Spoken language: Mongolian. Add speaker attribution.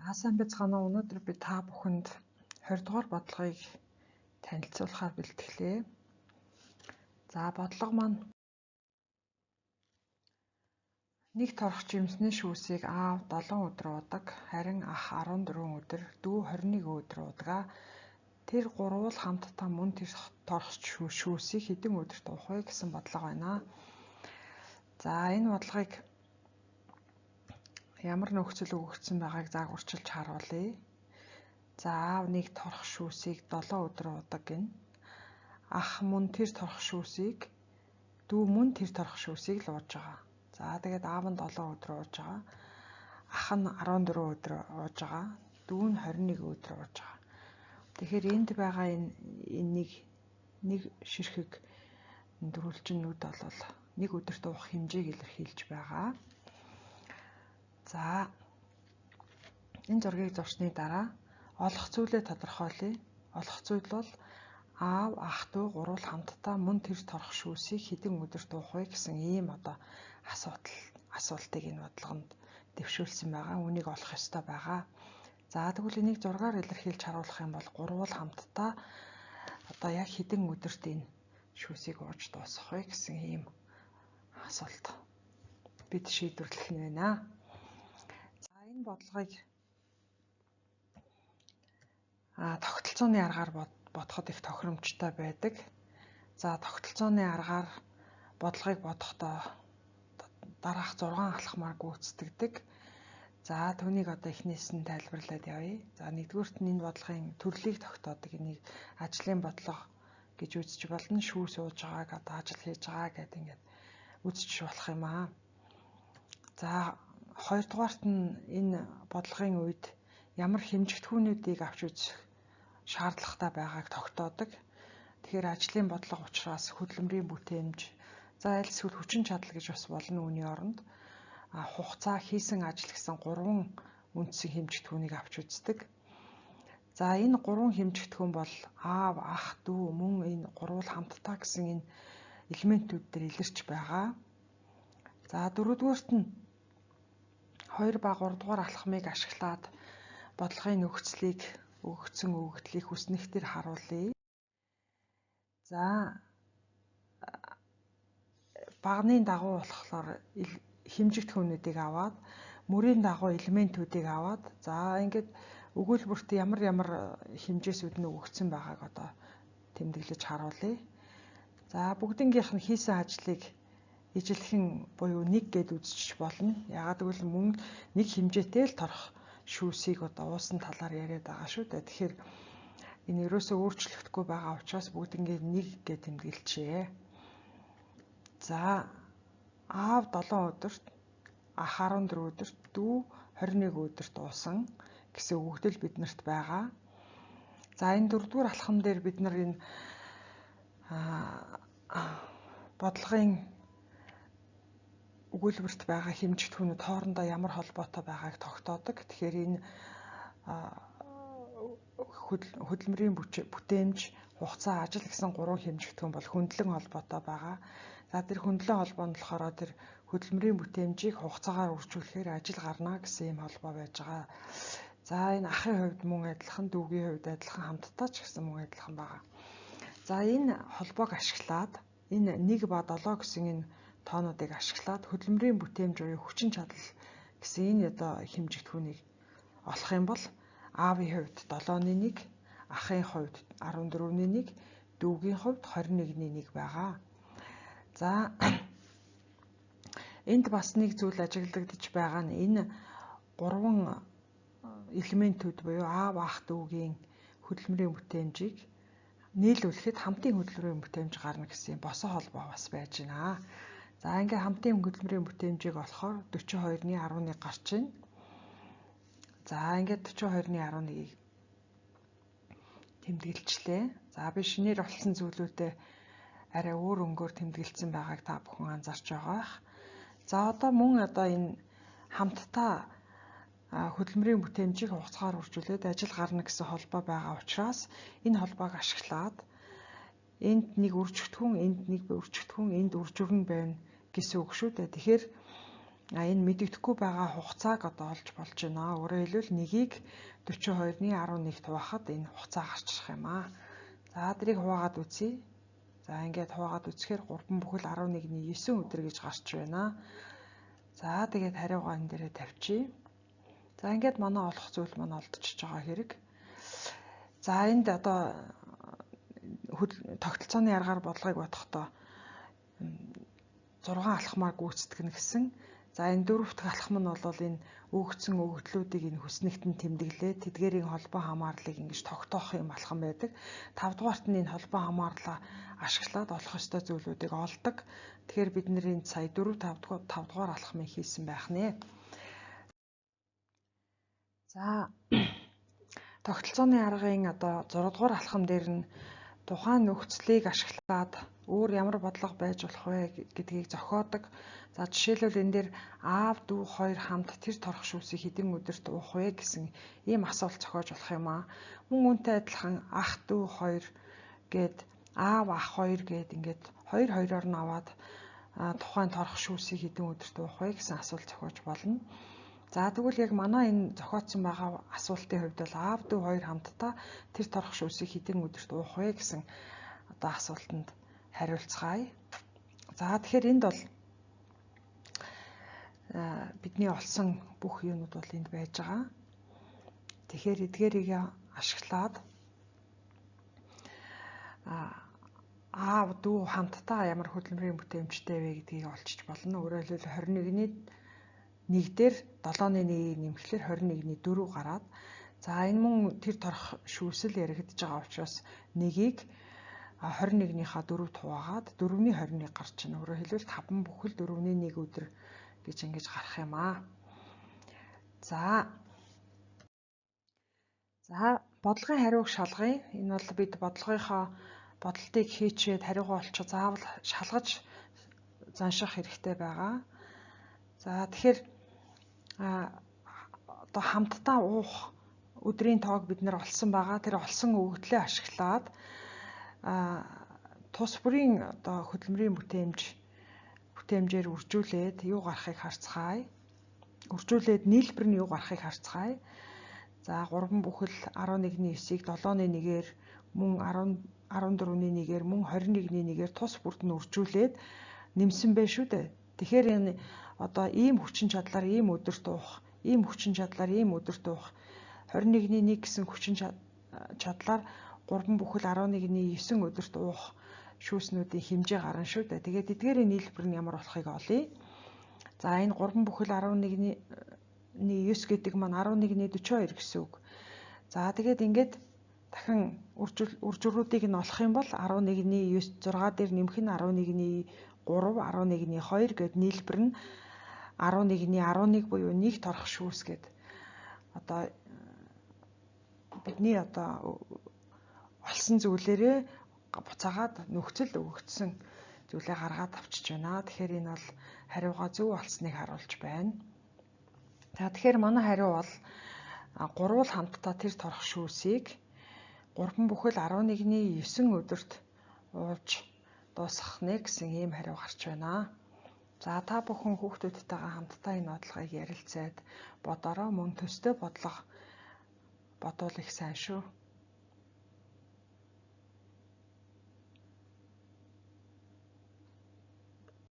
Speaker 1: Сайн байцгаана уу? Өнөөдөр би та бүхэнд 20 дугаар бодлогыг танилцуулахаар бэлтгэлээ. За бодлого маань нэг торох жимсний шүүсийг аав 7 өдөр удаг, харин ах 14 өдөр, дүү 21 өдөр удагаа. Тэр гурвал хамтдаа мөн тэр торох шүүсийг хэдэн өдөрт уух вэ гэсэн бодлого байна. За энэ бодлогыг ямар нөхцөл өгөгдсөн байгааг загварчилж харуулъя. За аав нэг торох шүүсийг 7 өдөр удаг гин. Ах мөн тэр торох шүүсийг, дүү мөн тэр торох шүүсийг л ууж байгаа. За тэгээд аав нь 7 өдөр ууж байгаа. Ах нь 14 өдөр ууж байгаа. Дүү нь 21 өдөр ууж байгаа. Тэгэхээр энд байгаа энэ нэг ширхэг дөрвөлжин нүд бол нэг өдөрт уух хэмжээг илэрхийлж байгаа. За энэ зургийг зурсны дараа олох зүйлээ тодорхойлъё. Олох зүйл бол аав, ах トゥ гурвал хамтдаа мөн тэр торох шүүсийг хэдэн өдөрт уух вэ гэсэн ийм асуултыг энэ бодлогонд дэвшүүлсэн байгаа. Үнийг олох ёстой байгаа. За тэгвэл энийг зургаар илэрхийлж харуулах юм бол гурвал хамтдаа одоо яг хэдэн өдөрт энэ шүүсийг ууж дуусгах вэ гэсэн ийм асуулт бид шийдвэрлэх нь байна. За энэ бодлогыг тогтолцооны аргаар бодоход их тохиромжтой байдаг. За тогтолцооны аргаар бодлогыг бодохдоо дараах 6 алхмаар гүйцэтгэдэг. За түүнийг одоо эхнээс нь тайлбарлаад явъя. За нэгдүгüүрт нь энэ бодлогын төрлийг тогтоодог. Энийг ажлын бодлого гэж үзэж болно. Шүүс ууж байгааг одоо ажил хийж байгаа гэдэг ингээд үзэж болох юм аа. За хоёрдугаарт нь энэ бодлогын үед ямар хэмжигдэхүүнүүдийг авч үзэх шаардлагатай байгааг тогтоодог. Тэгэхээр ажлын бодлого учраас хөдөлмөрийн бүтээмж, за аль эсвэл хүчин чадал гэж бас болно үүний оронд. Хугацаа, хийсэн ажил гэсэн 3 үндсэн хэмжигдэхүүнийг авч үздэг. За энэ 3 хэмжигдэхүүн бол аав, ах, дүү мөн энэ гурвал хамтдаа гэсэн энэ элементүүд дээр илэрч байгаа. За дөрөвдүгüүрт нь 2 ба 3 дугаар алхмыг ашиглаад бодлогын нөхцөлийг өгөгдсөн өгөгдлийг хүснэгтэр харуулъя. За багны дагуу болохоор хэмжигдэхүүнүүдийг аваад, мөрийн дагуу элементүүдийг аваад, за ингээд өгүүлбэрт ямар хэмжээсүүд нь өгөгдсөн байгааг одоо тэмдэглэж харуулъя. За бүгднгийнх нь хийсэн ажлыг ижилхэн буюу 1 гэд үзчих болно. Яагаад гэвэл мөн нэг хэмжээтэй л торох шүүсийг одоо уусан талаар яриад байгаа шүү дээ. Тэгэхээр энэ ерөөсөө өөрчлөгдөхгүй байгаа учраас бүгднгээ 1 гэд тэмдэглэжээ. За аав 7 өдөрт, ах 14 өдөрт, дүү 21 өдөрт уусан гэсэн өгөгдөл биднэрт байгаа. За энэ 4-р алхам дээр бид нар энэ бодлогын өгүүлбэрт байгаа хэмжигдэхүүнүүд хоорондоо ямар холбоотой байгааг тогтоодог. Тэгэхээр энэ хөдөлмөрийн бүтээмж, хугацаа, ажил гэсэн 3 хэмжигдэхүүн бол хөндлөн холбоотой байгаа. За тэр хөндлөн холбоо нь болохоор тэр хөдөлмөрийн бүтээмжийг хугацаагаар үржүүлэхээр ажил гарна гэсэн ийм холбоо байж байгаа. За энэ ахын хувьд мөн адилхан, дүүгийн хувьд адилхан, хамтдаа ч гэсэн мөн адилхан байгаа. За энэ холбоог ашиглаад энэ 1 ба 7 гэсэн энэ тоонуудыг ашиглаад хөдөлмөрийн бүтээмж буюу хүчин чадал гэсэн энэ одоо хэмжигдэхүүнийг олох юм бол аавын хувьд 7-ны 1, ахын хувьд 14-ны 1, дүүгийн хувьд 21-ний 1 байгаа. За энд бас нэг зүйл ажиглагдаж байгаа нь энэ 3 элементүүд буюу аав, ах, дүүгийн хөдөлмөрийн бүтээмжийг нийлүүлэхэд хамтын хөдөлмөрийн бүтээмж гарна гэсэн босоо холбоо бас байж байна. За ингээ хамтын хөдөлмөрийн бүтээмжийг олохоор 42-ны 11 гарч ийн. За ингээд 42-ны 11-ийг тэмдэглэжлээ. За би шинээр олсон зүйлүүдэд арай өөр өнгөөр тэмдэглэсэн байгааг та бүхэн анзаарч байгаа. За одоо энэ хамтдаа хөдөлмөрийн бүтээмжийг хугацаагаар үржүүлээд ажил гарна гэсэн холбоо байгаа учраас энэ холбоог ашиглаад энд нэг үржигдэхүүн, энд нэг үржигдэхүүн, энд үржигэн байна гэсэн үг шүү дээ. Тэгэхээр Энэ мэдэгдэхгүй байгаа хугацааг одоо олж болж байна. Өөрөөр хэлбэл 1-ийг 42-ны 11-т хуваахад энэ хугацаа гарчих юм аа. За тэрийг хуваагаад үзье. За ингээд хуваагаад үзэхээр 3 бүхэл 11-ний 9 өдөр гэж гарч байна. За тэгээд хариугаа энэ дээрээ тавьчихъя. За ингээд манай олох зүйл маань олдчихж байгаа хэрэг. За энд одоо тогтолцооны аргаар бодлогыг бодохдоо 6 алхмаар гүйцэтгэнэ гэсэн. За энэ дөрөвт алхам нь бол энэ өгөгдсөн өгөгдлүүдийг энэ хүснэгтэн тэмдэглээд тэдгээрийн холбоо хамаарлыг ингэж тогтоох юм алхам байдаг. 5 дугаарт нь энэ холбоо хамаарлаа ашиглаад олох ёстой зүйлүүдийг олдог. Тэгэхээр бид нэр энэ сая 4 5 дугаар алхмыг хийсэн байх нэ. За тогтолцооны аргын одоо 6 дугаар алхам дээр нь тухайн нөхцөлийг ашиглаад өөр ямар бодлого байж болох вэ гэдгийг зохиодог. За жишээлбэл энэ дээр аав дүү хоёр хамт тэр торох шүүсийг хэдэн өдөрт уух вэ гэсэн ийм асуулт зохиож болох юм аа. Мөн үүнтэй адилхан ах дүү хоёр гээд аав ах хоёр гээд ингээд хоёр хоёроор нь аваад тухайн торох шүүсийг хэдэн өдөрт уух вэ гэсэн асуулт зохиож болно. За тэгвэл яг манай энэ зохиодсон байгаа асуултын хувьд бол аав дүү хоёр хамтдаа тэр торох шүүсийг хэдэн өдөрт уух вэ гэсэн одоо асуултанд хариулцгаая. За тэгэхээр энд бол бидний олсон бүх юмуд бол энд байж байгаа. Тэгэхээр эдгээрийг ашиглаад аав дүү хамтдаа ямар хөдөлмөрийн бүтээмжтэй вэ гэдгийг олчиж болно. Өөрөөр хэлбэл 21-ний 1 дээр 7-ны 1-ийг нэмэхлээр 21-ний 4 гараад за энэ мөн тэр торох шүүсэл яригдж байгаа учраас 1-ийг 21-ийнхаа 4-т хуваагаад 4-ний 21 гарч ийн. Өөрөөр хэлбэл 5 бүхэл 4-ний 1 өдөр гэж ингэж гарах юм аа. За бодлогын хариуг шалгая. Энэ бол бид бодлогынхоо бодлтыг хийчихэд хариугаа олчиход заавал шалгаж занших хэрэгтэй байгаа. За тэгэхээр одоо хамтдаа уух өдрийн тоог бид нэр олсон байгаа. Тэр олсон өгөгдлөө ашиглаад тус бүрийн одоо хөдөлмөрийн бүтээмжээр үржүүлээд юу гарахыг харцгаая. Үржүүлээд нийлбэр нь юу гарахыг харцгаая. За 3 бүхэл 11-ний 9-ийг 7-ны 1-ээр мөн 14-ний 1-ээр мөн 21-ний 1-ээр тус бүрд нь үржүүлээд нэмсэн байх шүү дээ. Тэгэхээр энэ одоо ийм хүчин чадлаар ийм өдөрт уух, ийм хүчин чадлаар ийм өдөрт уух 21-ний 1 гэсэн хүчин чадлаар 3 бүхэл 11-ний 9 өдөрт уух шүүснүүдийн хэмжээ гарна шүү дээ. Тэгээд эдгээрийн нийлбэр нь ямар болохыг олъё. За энэ 3 бүхэл 11-ний 9 гэдэг маань 11-ний 42 гэсэн үг. За тэгээд ингээд дахин үржрүүдийг нь олох юм бол 11-ний 9 6 дээр нэмэх нь 11-ний 3, 11-ний 2 гэд нийлбэр нь 11-ний 11 буюу нэг торох шүүс гэд одоо бидний одоо олсон зүйлээрээ буцаагаад нөхцөл өгөгдсөн зүйлээ гаргаад авчиж байна. Тэгэхээр энэ бол хариугаа зөв олсныг харуулж байна. За тэгэхээр манай хариу бол 3 хамтдаа тэр торох шүүсийг 3 бүхэл 11-ний 9 өдөрт ууж дуусгах нэ гэсэн ийм хариу гарч байна. За та бүхэн хүүхдүүдтэйгээ хамтдаа энэ бодлогыг ярилцаад бодороо мөн төстэй бодлого бодвол их сайн шүү.